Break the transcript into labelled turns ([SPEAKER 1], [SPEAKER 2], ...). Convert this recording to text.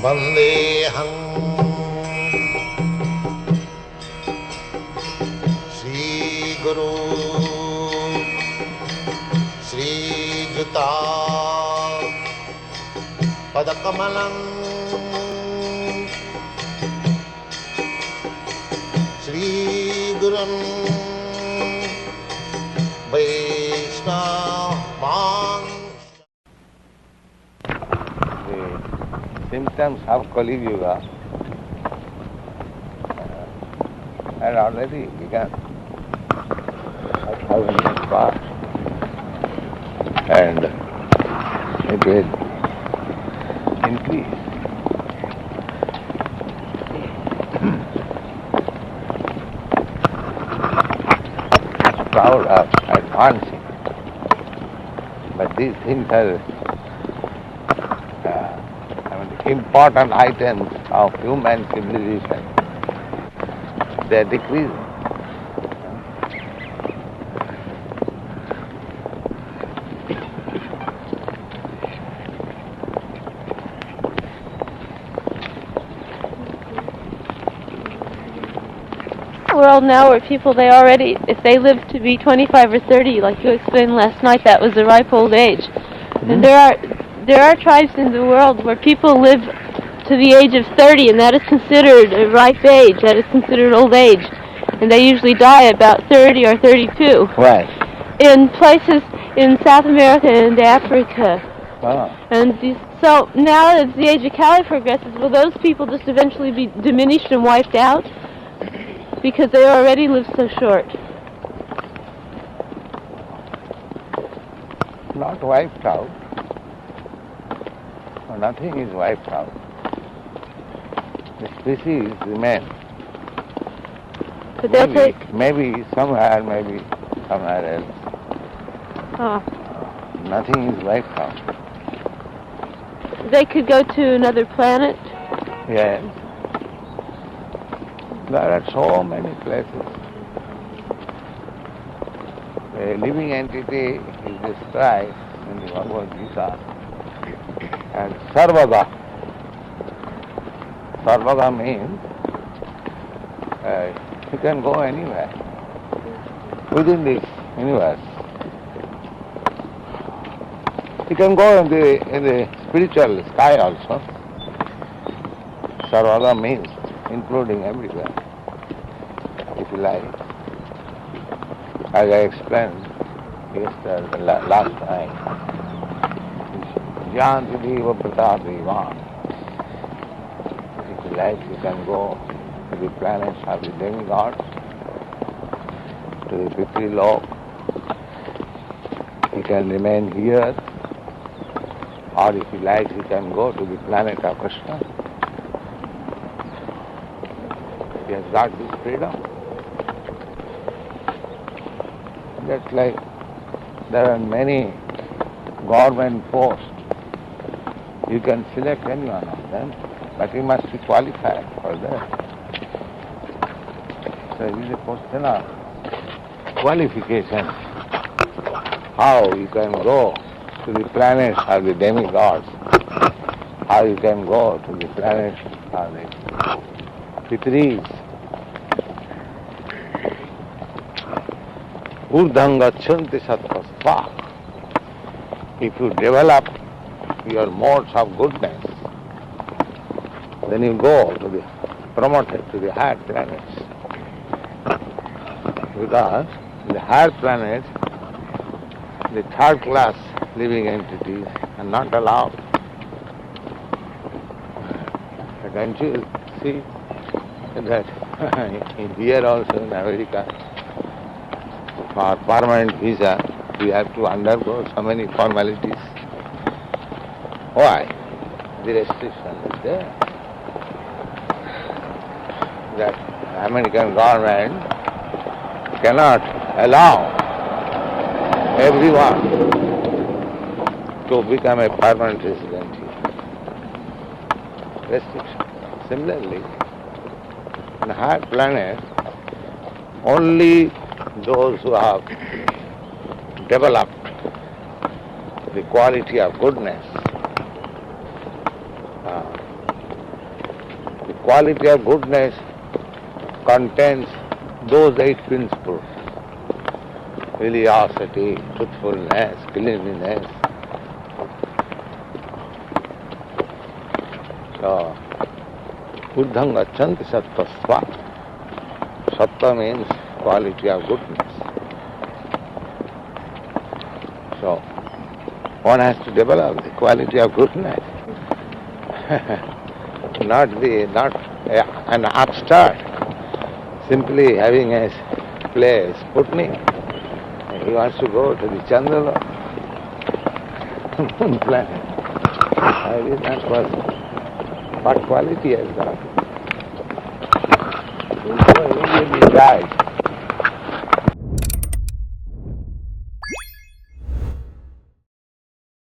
[SPEAKER 1] Vandeham Sri Guru Sri Juta Padakamalam Sri Gurum Vaishnava.
[SPEAKER 2] Symptoms of Kali Yuga had already begun 5,000 years past, and it will increase. Proud of advancing, but these things are important items of human civilization. They are decreasing.
[SPEAKER 3] World now where people, they already, if they live to be 25 or 30, like you explained last night, that was the ripe old age. Mm-hmm. And there are tribes in the world where people live to the age of 30, and that is considered a ripe age, that is considered old age. And they usually die about 30 or 32.
[SPEAKER 2] Right.
[SPEAKER 3] In places in South America and Africa.
[SPEAKER 2] Oh.
[SPEAKER 3] And so now as the age of Kali progresses, will those people just eventually be diminished and wiped out? Because they already live so short.
[SPEAKER 2] Not wiped out. Nothing is wiped out. The species remain.
[SPEAKER 3] But they'll
[SPEAKER 2] maybe somewhere else.
[SPEAKER 3] Oh.
[SPEAKER 2] Nothing is wiped out.
[SPEAKER 3] They could go to another planet?
[SPEAKER 2] Yes. There are so many places. A living entity is described in the Bhagavad Gita as Sarvaga. Sarvaga means you can go anywhere within this universe. You can go in the spiritual sky also. Sarvaga means including everywhere, if you like. As I explained yesterday, last time, Janti Deva Pratadeva. If you like, you can go to the planets of the demigods, to the Pitri-lok. You can remain here, or if you like, you can go to the planet of Krishna. He has got this freedom. Just like there are many government posts, you can select any one of them, but you must be qualified for that. So it is a question of qualification. How you can go to the planets of the demigods, how you can go to the planets of the Pitris. Urdham gachanti sattva. If you develop your modes of goodness, then you go to the promoted to the higher planets. Because the higher planets, the third class living entities are not allowed. Can't you see that here also in America, for permanent visa, we have to undergo so many formalities. Why? The restriction is there. That American government cannot allow everyone to become a permanent resident here. Restriction. Similarly, in higher planets, only those who have developed the quality of goodness quality of goodness contains those 8 principles: religiosity, truthfulness, cleanliness. So, buddham gachanti sattvasva. Sattva means quality of goodness. So, one has to develop the quality of goodness. not an upstart, simply having a place, Sputnik. He wants to go to the Chandala moon planet. How is that possible? What quality has got? He immediately dies.